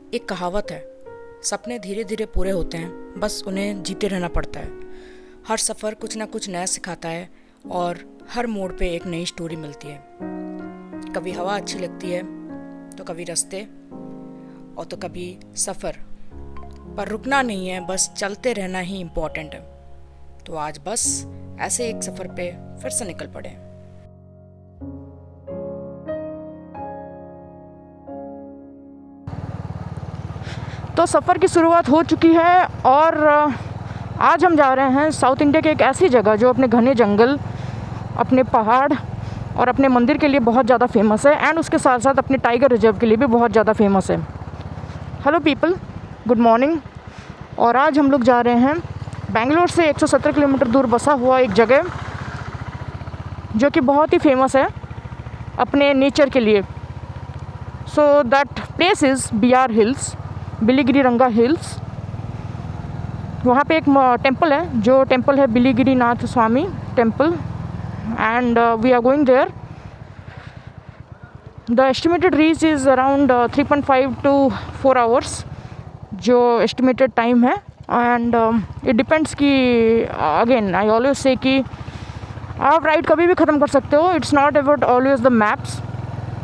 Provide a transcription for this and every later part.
एक कहावत है, सपने धीरे धीरे पूरे होते हैं, बस उन्हें जीते रहना पड़ता है। हर सफ़र कुछ ना कुछ नया सिखाता है और हर मोड़ पे एक नई स्टोरी मिलती है। कभी हवा अच्छी लगती है तो कभी रास्ते और तो कभी सफ़र। पर रुकना नहीं है, बस चलते रहना ही इम्पोर्टेंट है। तो आज बस ऐसे एक सफ़र पे फिर से निकल पड़े। तो सफ़र की शुरुआत हो चुकी है और आज हम जा रहे हैं साउथ इंडिया के एक ऐसी जगह जो अपने घने जंगल, अपने पहाड़ और अपने मंदिर के लिए बहुत ज़्यादा फेमस है, एंड उसके साथ साथ अपने टाइगर रिजर्व के लिए भी बहुत ज़्यादा फेमस है। Hello people, good morning. और आज हम लोग जा रहे हैं बेंगलोर से 117 किलोमीटर दूर बसा हुआ एक जगह जो कि बहुत ही फेमस है अपने नेचर के लिए। So that place is BR hills, Biligiri रंगा हिल्स। वहाँ पे एक टेम्पल है, जो टेम्पल है Biligiri Natha Swamy temple, and we are going there. The estimated reach is around 3.5 to 4 hours जो एस्टिमेटेड टाइम है। एंड इट डिपेंड्स कि अगेन आई ऑलवेज से कि आप राइड कभी भी ख़त्म कर सकते हो। It's not about always the maps.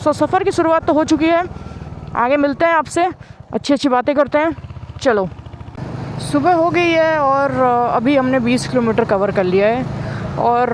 So सफ़र की शुरुआत तो हो चुकी है, आगे मिलते हैं आपसे, अच्छी अच्छी बातें करते हैं। चलो, सुबह हो गई है और अभी हमने 20 किलोमीटर कवर कर लिया है। और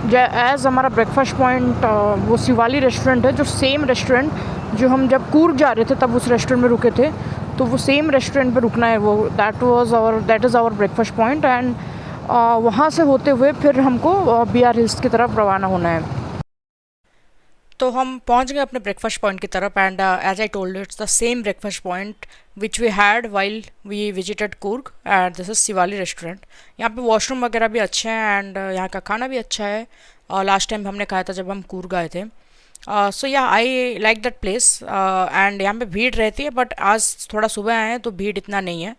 एज़ हमारा ब्रेकफास्ट पॉइंट वो शिवाली रेस्टोरेंट है, जो सेम रेस्टोरेंट जो हम जब कूर्ग जा रहे थे तब उस रेस्टोरेंट में रुके थे, तो वो सेम रेस्टोरेंट पे रुकना है। वो that is our breakfast point. And वहाँ से होते हुए फिर हमको BR हिल्स की तरफ रवाना होना है। तो हम पहुंच गए अपने ब्रेकफास्ट पॉइंट की तरफ, and as I told it's the same breakfast point which we had while we visited Coorg, and this is Shivali restaurant. यहाँ पे वॉशरूम वगैरह भी अच्छे हैं एंड यहाँ का खाना भी अच्छा है। लास्ट टाइम हमने खाया था जब हम कूर्ग आए थे। सो या I like that place, and यहाँ पे भीड़ रहती है, बट आज थोड़ा सुबह आए हैं तो भीड़ इतना नहीं है।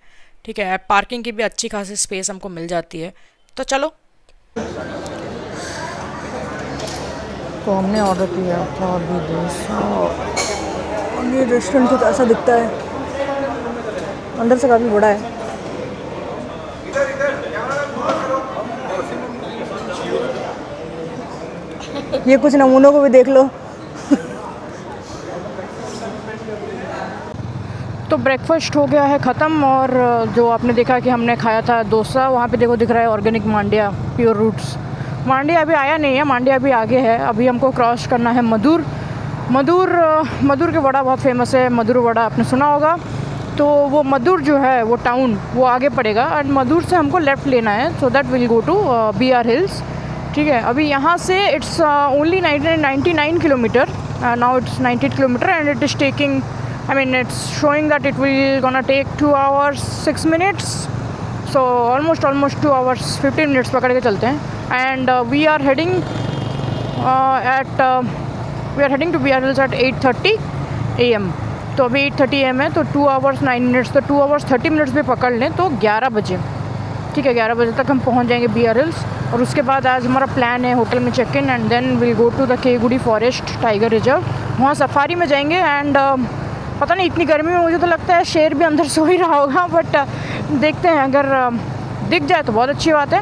ठीक है, पार्किंग की भी अच्छी खासी स्पेस हमको मिल जाती है। तो चलो। तो हमने ऑर्डर किया था अभी डोसा, और ये रेस्टोरेंट कुछ ऐसा दिखता है, अंदर से काफ़ी बड़ा है। ये कुछ नमूनों को भी देख लो। तो ब्रेकफास्ट हो गया है ख़त्म, और जो आपने देखा कि हमने खाया था डोसा, वहाँ पे देखो दिख रहा है ऑर्गेनिक मांडिया प्योर रूट्स। मांडिया अभी आया नहीं है, मांडिया अभी आगे है। अभी हमको क्रॉस करना है मधुर। मधुर के वड़ा बहुत फेमस है, मधुर वड़ा आपने सुना होगा। तो वो मधुर जो है वो टाउन वो आगे पड़ेगा, एंड मधुर से हमको लेफ़्ट लेना है, so that will go to BR hills. ठीक है, अभी यहाँ से it's only 99 kilometre, now it's 98 kilometre, and it is taking, I mean it's showing that it will gonna take 2 hours 6 minutes, so almost 2 hours 15 minutes पकड़ के चलते हैं। and we are heading to BR Hills at 8:30 AM। तो अभी 8:30 AM है, तो 2 hours 9 minutes, तो 2 hours 30 minutes भी पकड़ लें तो 11 बजे। ठीक है, 11 बजे तक हम पहुंच जाएंगे BR Hills। और उसके बाद आज हमारा प्लान है होटल में check in, and then will go to the K Gudi forest tiger reserve. वहाँ सफारी में जाएंगे। एंड पता नहीं, इतनी गर्मी में मुझे तो लगता है शेर भी अंदर सो ही रहा होगा, बट देखते हैं, अगर दिख जाए तो बहुत अच्छी बात है।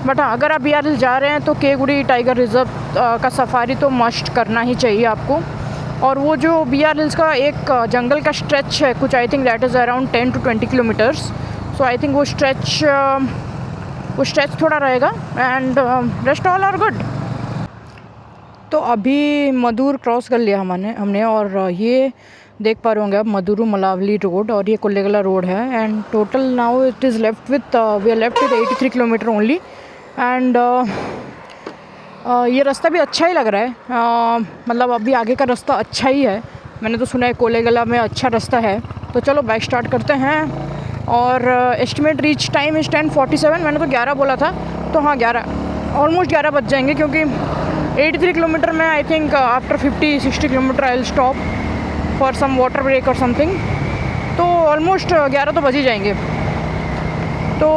बट हाँ, अगर आप BR हिल्स जा रहे हैं तो केगुडी टाइगर रिजर्व का सफारी तो मस्ट करना ही चाहिए आपको। और वो जो BR हिल्स का एक जंगल का स्ट्रेच है कुछ, I think that is around 10 to 20 kilometres. So I think वो स्ट्रेच थोड़ा रहेगा, and rest all are good. तो अभी मधुर क्रॉस कर लिया हमने, और ये देख पा रहे होंगे आप मधुरू मलावली रोड, और ये कोल्लेगला रोड है। And total now it is left with we are left with 83 kilometre only. And ये रास्ता भी अच्छा ही लग रहा है, मतलब अभी आगे का रास्ता अच्छा ही है। मैंने तो सुना है कोल्लेगला में अच्छा रास्ता है। तो चलो बाइक स्टार्ट करते हैं। और एस्टिमेट रीच टाइम इज़ 10:47। मैंने तो 11 बोला था, तो हाँ 11 ऑलमोस्ट 11 बज जाएंगे, क्योंकि 83 किलोमीटर में I think after 50-60 kilometre I will stop for some water break और समथिंग। तो ऑलमोस्ट 11 तो बज ही जाएंगे। तो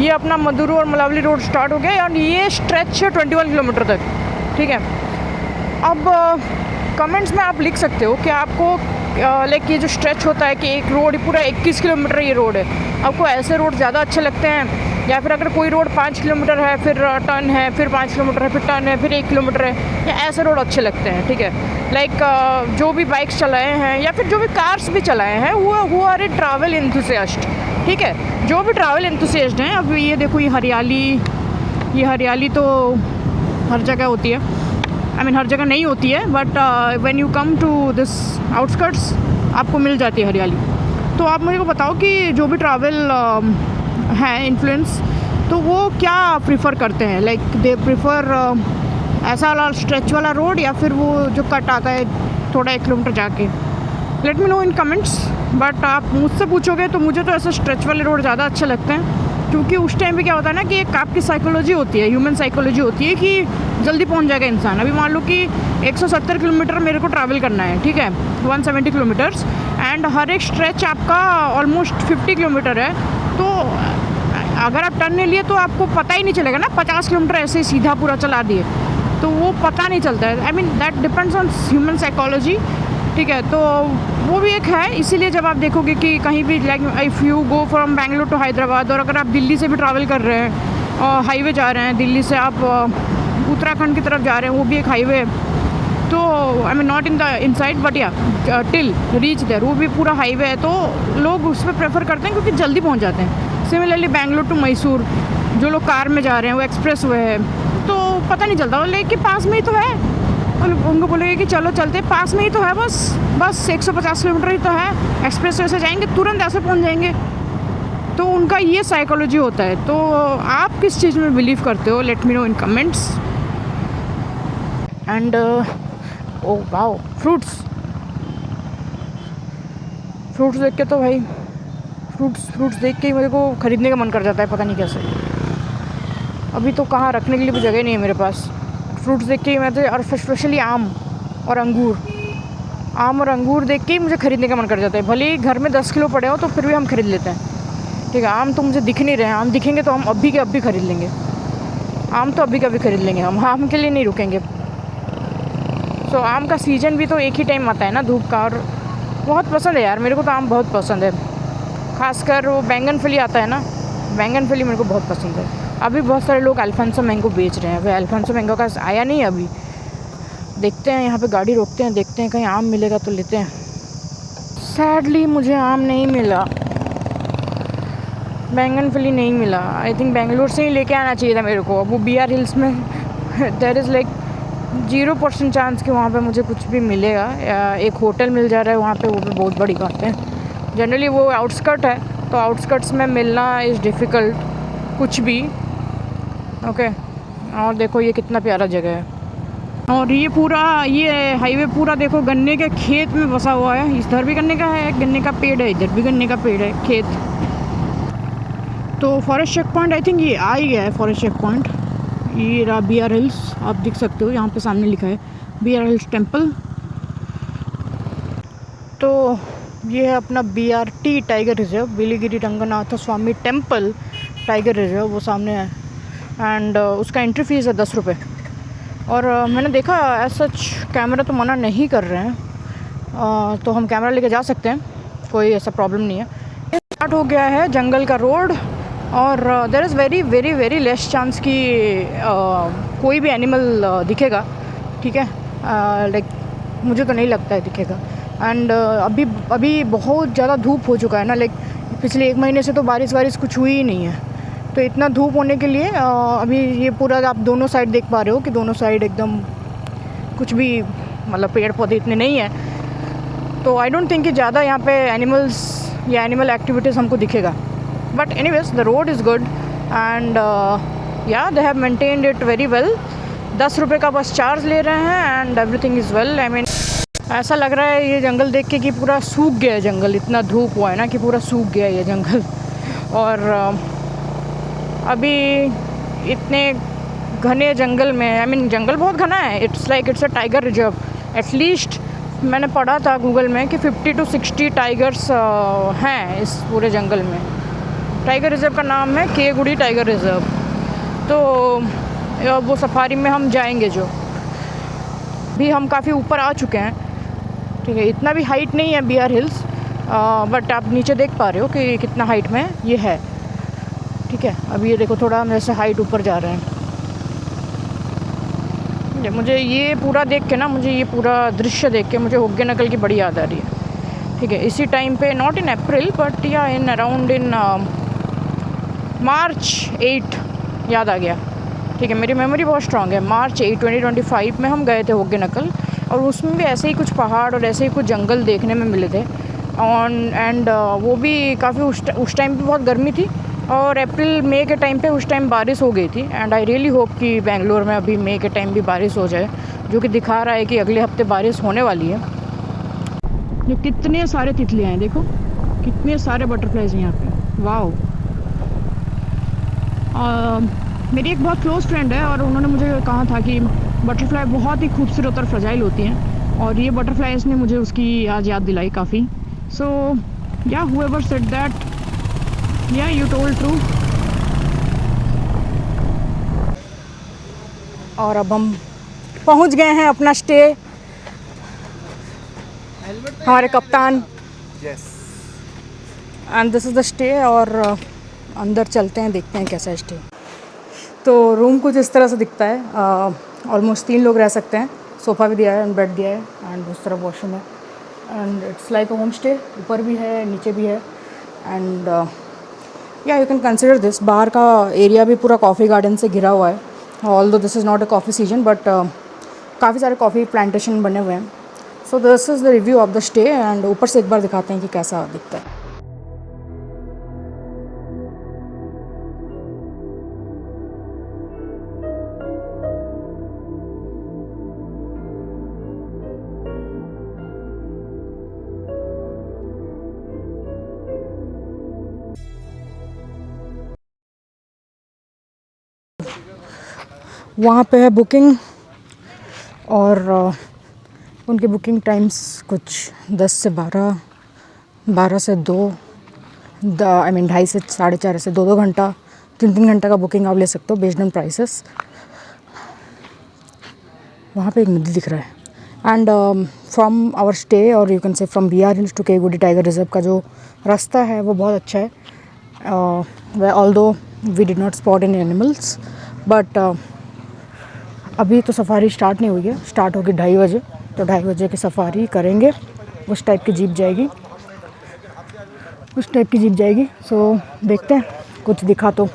ये अपना मधुरू और मलावली रोड स्टार्ट हो गया, और ये स्ट्रेच है 21 किलोमीटर तक। ठीक है, अब कमेंट्स में आप लिख सकते हो कि आपको लाइक ये जो स्ट्रेच होता है कि एक रोड पूरा 21 किलोमीटर ये रोड है, आपको ऐसे रोड ज़्यादा अच्छे लगते हैं, या फिर अगर कोई रोड 5 किलोमीटर है फिर टर्न है, फिर 5 किलोमीटर है फिर टर्न है, फिर 1 किलोमीटर है, या ऐसे रोड अच्छे लगते हैं? ठीक है, लाइक जो भी बाइक्स चलाए हैं या फिर जो भी कार्स भी चलाए हैं वो आर ए ट्रैवल एंथुसियास्ट। ठीक है, जो भी ट्रैवल एंथुसियास्ट हैं, अब ये देखो ये हरियाली तो हर जगह होती है, आई मीन हर जगह नहीं होती है, but when you come to this outskirts आपको मिल जाती है हरियाली। तो आप मुझे को बताओ कि जो भी ट्रैवल हैं इन्फ्लुएंस, तो वो क्या प्रीफर करते हैं? लाइक दे प्रीफर ऐसा वाला स्ट्रेच वाला रोड या फिर वो जो कट आता है थोड़ा 1 किलोमीटर जाके? Let me know in comments. But आप मुझसे पूछोगे तो मुझे तो ऐसे स्ट्रेच वाले रोड ज़्यादा अच्छे लगते हैं, क्योंकि उस टाइम पे क्या होता है ना कि एक आपकी साइकोलॉजी होती है, ह्यूमन साइकोलॉजी होती है कि जल्दी पहुंच जाएगा इंसान। अभी मान लो कि 170 किलोमीटर मेरे को ट्रैवल करना है, ठीक है, 170 किलोमीटर्स, एंड हर एक स्ट्रेच आपका ऑलमोस्ट 50 किलोमीटर है, तो अगर आप टर्न ले लिए तो आपको पता ही नहीं चलेगा ना, 50 किलोमीटर ऐसे ही सीधा पूरा चला दिए तो वो पता नहीं चलता है। I mean that depends on human psychology. ठीक है, तो वो भी एक है। इसीलिए जब आप देखोगे कि कहीं भी like if you go from Bangalore to Hyderabad, और अगर आप दिल्ली से भी ट्रैवल कर रहे हैं और हाईवे जा रहे हैं, दिल्ली से आप उत्तराखंड की तरफ जा रहे हैं, वो भी एक हाईवे है, तो I mean not in the inside but या टिल रीच देयर, वो भी पूरा हाईवे है, तो लोग उस पर प्रेफर करते हैं क्योंकि जल्दी पहुंच जाते हैं। सिमिलरली बेंगलोर टू मैसूर, जो लोग कार में जा रहे हैं वो एक्सप्रेस वे है, तो पता नहीं चलता, लेकिन पास में ही तो है। उनको बोलेंगे कि चलो चलते, पास में ही तो है, बस 150 किलोमीटर ही तो है, एक्सप्रेस वे से जाएंगे तुरंत ऐसे पहुंच जाएंगे। तो उनका ये साइकोलॉजी होता है। तो आप किस चीज़ में बिलीव करते हो? Let me know in comments. And oh wow, fruits देख के तो भाई फ्रूट्स देख के ही मेरे को ख़रीदने का मन कर जाता है, पता नहीं कैसे। अभी तो कहाँ रखने के लिए भी जगह नहीं है मेरे पास। फ्रूट्स देख के ही मैं तो, और स्पेशली आम और अंगूर देख के ही मुझे ख़रीदने का मन कर जाता है। भले ही घर में 10 किलो पड़े हो तो फिर भी हम ख़रीद लेते हैं। ठीक है, आम तो मुझे दिख नहीं रहे हैं, आम दिखेंगे तो हम अभी के अभी ख़रीद लेंगे। आम तो अभी के अभी ख़रीद लेंगे हम, आम के लिए नहीं रुकेंगे। सो आम का सीज़न भी तो एक ही टाइम आता है ना, धूप का, और बहुत पसंद है यार मेरे को तो आम बहुत पसंद है। खासकर वो बैंगन फली आता है ना, बैंगन फली मेरे को बहुत पसंद है। अभी बहुत सारे लोग अल्फांसो मैंगो बेच रहे हैं, भाई अल्फांसो मैंगो का आया नहीं है अभी। देखते हैं, यहाँ पे गाड़ी रोकते हैं, देखते हैं कहीं आम मिलेगा तो लेते हैं। सैडली मुझे आम नहीं मिला, बैंगन फली नहीं मिला। आई थिंक बेंगलोर से ही लेके आना चाहिए था मेरे को। वो BR हिल्स में देयर इज़ लाइक 0% चांस कि वहाँ पे मुझे कुछ भी मिलेगा, या एक होटल मिल जा रहा है वहाँ पे, वो भी बहुत बड़ी बात है। जनरली वो आउटस्कर्ट है, तो आउटस्कर्ट्स में मिलना इज़ डिफ़िकल्ट कुछ भी। ओके, और देखो ये कितना प्यारा जगह है, और ये हाईवे पूरा देखो गन्ने के खेत में बसा हुआ है। इधर भी गन्ने का है, गन्ने का पेड़ है, इधर भी गन्ने का पेड़ है, खेत। तो forest check point, I think ये आ ही गया है फॉरेस्ट चेक पॉइंट। ये रहा BR हिल्स, आप देख सकते हो यहाँ पे सामने लिखा है BR हिल्स टेम्पल। तो ये है अपना BRT tiger reserve, Biligiri Ranganatha Swamy temple tiger reserve, वो सामने है। एंड उसका एंट्री फ़ीस है 10 रुपये। और मैंने देखा एज सच कैमरा तो मना नहीं कर रहे हैं, तो हम कैमरा लेके जा सकते हैं, कोई ऐसा प्रॉब्लम नहीं है। स्टार्ट हो गया है जंगल का रोड, और there is very very very less chance कि कोई भी एनिमल दिखेगा। ठीक है, लाइक मुझे तो नहीं लगता है दिखेगा। एंड अभी बहुत ज़्यादा धूप हो चुका है ना, लाइक पिछले 1 महीने से तो बारिश कुछ हुई ही नहीं है। तो इतना धूप होने के लिए अभी ये पूरा आप दोनों साइड देख पा रहे हो कि दोनों साइड एकदम कुछ भी मतलब पेड़ पौधे इतने नहीं हैं। तो आई डोंट थिंक कि ज़्यादा यहाँ पे एनिमल्स या एनिमल एक्टिविटीज़ हमको दिखेगा। But anyways the road is good, and yeah they have maintained it very well. 10 रुपये का बस चार्ज ले रहे हैं, and everything is well. I mean ऐसा लग रहा है ये जंगल देख के कि पूरा सूख गया है जंगल, इतना धूप हुआ है ना कि पूरा सूख गया है ये जंगल। और अभी इतने घने जंगल में, आई मीन जंगल बहुत घना है, it's a tiger reserve. At least मैंने पढ़ा था गूगल में कि 50 to 60 टाइगर्स हैं इस पूरे जंगल में। टाइगर रिजर्व का नाम है केगुड़ी टाइगर रिजर्व। तो वो सफारी में हम जाएंगे, जो भी हम काफ़ी ऊपर आ चुके हैं, ठीक है, इतना भी हाइट नहीं है बी आर हिल्स, बट आप नीचे देख पा रहे हो कि कितना हाइट में ये है। ठीक है, अभी ये देखो थोड़ा मेरे से हाइट ऊपर जा रहे हैं। मुझे ये पूरा देख के ना, मुझे ये पूरा दृश्य देख के मुझे होगे नकल की बड़ी याद आ रही है। ठीक है, इसी टाइम पे, नॉट इन अप्रैल बट या इन अराउंड इन मार्च 8, याद आ गया। ठीक है, मेरी मेमोरी बहुत स्ट्रांग है। मार्च 8 2025 में हम गए थे होगे नकल, और उसमें भी ऐसे ही कुछ पहाड़ और ऐसे ही कुछ जंगल देखने में मिले थे। एंड वो भी काफ़ी उस टाइम पे बहुत गर्मी थी, और अप्रैल मई के टाइम पे उस टाइम बारिश हो गई थी। एंड आई रियली होप कि बेंगलोर में अभी मई के टाइम भी बारिश हो जाए, जो कि दिखा रहा है कि अगले हफ्ते बारिश होने वाली है। ये कितने सारे तितलियाँ हैं, देखो कितने सारे बटरफ्लाइज हैं यहाँ पे, वाओ। मेरी एक बहुत क्लोज फ्रेंड है, और उन्होंने मुझे कहा था कि बटरफ्लाई बहुत ही खूबसूरत और फ्रजाइल होती हैं, और ये बटरफ्लाइज ने मुझे उसकी आज याद दिलाई काफ़ी। सो या हूएवर सेड दैट, या यू टोल्ड ट्रू। और अब हम पहुंच गए हैं अपना स्टे, हमारे कप्तान, and this is the stay. और अंदर चलते हैं, देखते हैं कैसा है स्टे। तो रूम कुछ इस तरह से दिखता है। ऑलमोस्ट 3 लोग रह सकते हैं। सोफ़ा भी दिया है एंड बेड दिया है, एंड उस तरफ वॉशरूम है, and it's like a home stay. ऊपर भी है, नीचे भी है, एंड या यू कैन कंसिडर दिस। बाहर का एरिया भी पूरा कॉफ़ी गार्डन से घिरा हुआ है। Although this is not a coffee season, but काफ़ी सारे कॉफ़ी प्लांटेशन बने हुए हैं। So this is the review of the stay, and ऊपर से एक बार दिखाते हैं कि कैसा दिखता है। वहाँ पे है बुकिंग, और उनके बुकिंग टाइम्स कुछ 10 से 12, 12 से 2, आई मीन 2.5 से 4.5, से 2-2 घंटा, 3-3 घंटा का बुकिंग आप ले सकते हो बेस्ड ऑन प्राइसेस। वहाँ पे एक नदी दिख रहा है, and from our stay, or you can say from B R hills to K Gudi tiger reserve का जो रास्ता है वो बहुत अच्छा है। Although we did not spot any animals, but अभी तो सफारी स्टार्ट नहीं हुई है। स्टार्ट होगी 2:30 बजे, तो 2:30 बजे की सफारी करेंगे। उस टाइप की जीप जाएगी, उस टाइप की जीप जाएगी। सो देखते हैं, कुछ दिखा तो।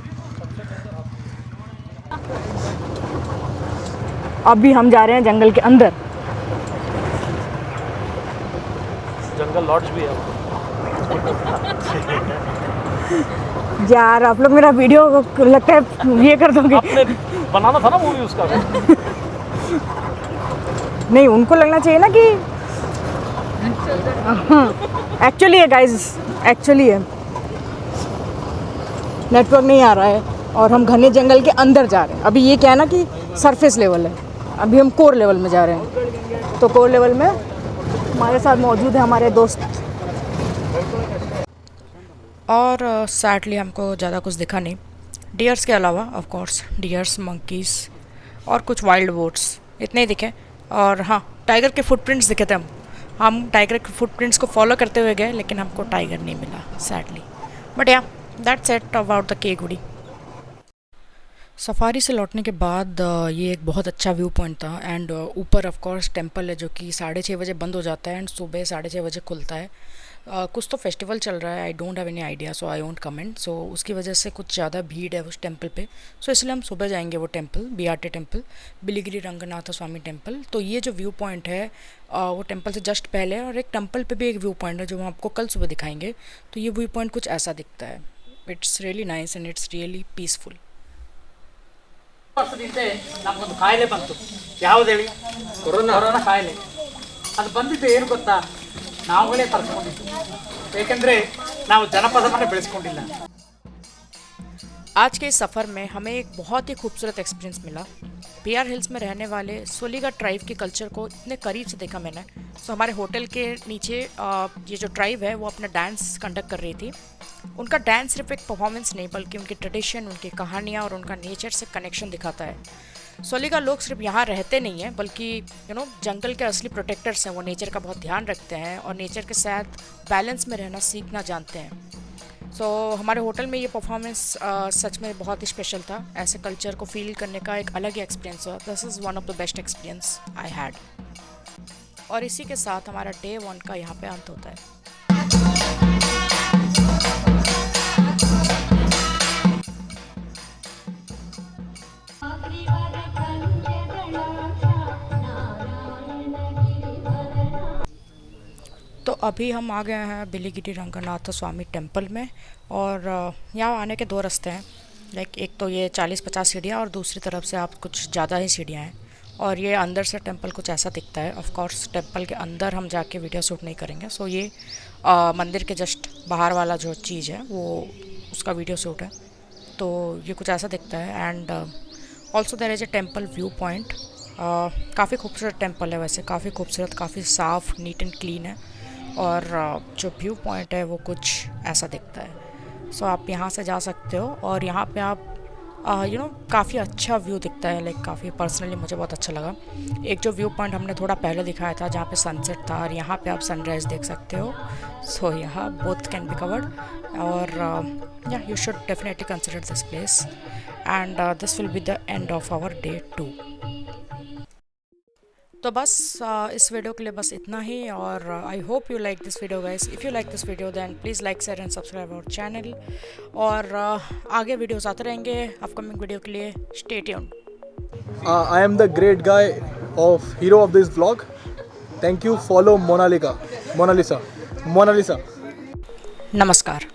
अभी हम जा रहे हैं जंगल के अंदर। जंगल लॉड्ज भी है। यार आप लोग मेरा वीडियो लगता है ये कर दोगे। आपने बनाना था ना मूवी उसका। नहीं, उनको लगना चाहिए ना कि एक्चुअली है गाइस, एक्चुअली है। नेटवर्क नहीं आ रहा है, और हम घने जंगल के अंदर जा रहे हैं। अभी ये क्या है ना कि सरफेस लेवल है, अभी हम कोर लेवल में जा रहे हैं। तो कोर लेवल में हमारे साथ मौजूद है हमारे दोस्त। और सैडली हमको ज़्यादा कुछ दिखा नहीं, डियर्स के अलावा ऑफ कोर्स डियर्स, मंकीज़ और कुछ वाइल्ड बोट्स, इतने ही दिखे। और हाँ, टाइगर के फुटप्रिंट्स दिखे थे। हम टाइगर के फुटप्रिंट्स को फॉलो करते हुए गए, लेकिन हमको टाइगर नहीं मिला sadly. But yeah that's it about the K Gudi. Safari से लौटने के बाद ये एक बहुत अच्छा व्यू पॉइंट था, एंड ऊपर ऑफ कोर्स टेंपल है जो कि 6:30 बजे बंद हो जाता है एंड सुबह 6:30 बजे खुलता है। कुछ तो फेस्टिवल चल रहा है, I don't have any idea, so I won't comment. So उसकी वजह से कुछ ज़्यादा भीड़ है उस टेंपल पे, सो इसलिए हम सुबह जाएंगे वो temple, BRT temple, Biligiri Ranganatha Swamy temple. तो ये जो व्यू पॉइंट है वो टेंपल से जस्ट पहले है, और एक टेंपल पे भी एक व्यू पॉइंट है जो हम आपको कल सुबह दिखाएंगे। तो ये व्यू पॉइंट कुछ ऐसा दिखता है। It's really nice and it's really peaceful. ವರ್ಷದಿಂದೆ ನಮಗೊಂದು ಕಾಯಿಲೆ ಬಂತು. ಯಾವ್ದು ಹೇಳಿ? ಕೊರೋನಾ ಕಾಯಿಲೆ. ಅದು ಬಂದಿದ್ದು ಏನು ಗೊತ್ತಾ? ನಾವುಗಳೇ ತರಿಸ್ಕೊಂಡಿದ್ದು. ಏಕೆಂದರೆ ನಾವು ಜನಪದವನ್ನು ಬೆಳೆಸ್ಕೊಂಡಿಲ್ಲ. आज के इस सफ़र में हमें एक बहुत ही खूबसूरत एक्सपीरियंस मिला। बीआर हिल्स में रहने वाले सोलीगा ट्राइब के कल्चर को इतने करीब से देखा मैंने। सो हमारे होटल के नीचे ये जो ट्राइब है वो अपना डांस कंडक्ट कर रही थी। उनका डांस सिर्फ एक परफॉर्मेंस नहीं, बल्कि उनकी ट्रेडिशन, उनकी कहानियाँ और उनका नेचर से कनेक्शन दिखाता है। सोलिका लोग सिर्फ यहाँ रहते नहीं हैं, बल्कि जंगल के असली प्रोटेक्टर्स हैं। वो नेचर का बहुत ध्यान रखते हैं और नेचर के साथ बैलेंस में रहना सीखना जानते हैं। हमारे होटल में ये परफॉर्मेंस सच में बहुत ही स्पेशल था। ऐसे कल्चर को फील करने का एक अलग ही एक्सपीरियंस हुआ। This is one of the best experience I had. और इसी के साथ हमारा डे 1 का यहाँ पे अंत होता है। तो अभी हम आ गए हैं बिलीगिरी रंगनाथ स्वामी टेम्पल में। और यहाँ आने के 2 रास्ते हैं। लाइक एक तो ये 40-50 सीढ़ियाँ और दूसरी तरफ से आप कुछ ज़्यादा ही सीढ़ियाँ हैं। और ये अंदर से टेम्पल कुछ ऐसा दिखता है। ऑफ कोर्स टेम्पल के अंदर हम जाके वीडियो शूट नहीं करेंगे। ये मंदिर के जस्ट बाहर वाला जो चीज़ है वो उसका वीडियो शूट है। तो ये कुछ ऐसा दिखता है। And also there is a temple view point. काफ़ी खूबसूरत टेम्पल है वैसे, काफ़ी खूबसूरत, काफ़ी साफ़, नीट एंड क्लीन है। और जो व्यू पॉइंट है वो कुछ ऐसा दिखता है। आप यहाँ से जा सकते हो और यहाँ पे आप काफ़ी अच्छा व्यू दिखता है। लाइक काफ़ी पर्सनली मुझे बहुत अच्छा लगा। एक जो व्यू पॉइंट हमने थोड़ा पहले दिखाया था जहाँ पे सनसेट था, और यहाँ पे आप सनराइज़ देख सकते हो। यहाँ बोथ कैन बी कवर्ड। और या you should definitely consider this place. And this will be the end of our day 2। तो बस इस वीडियो के लिए बस इतना ही। और I hope you like this video guys. If you like this video then please like, share and subscribe our channel. और आगे वीडियोस आते रहेंगे अपकमिंग वीडियो के लिए। Stay tuned. I am the great guy of hero of this vlog. Thank you. Follow Mona Lisa. नमस्कार।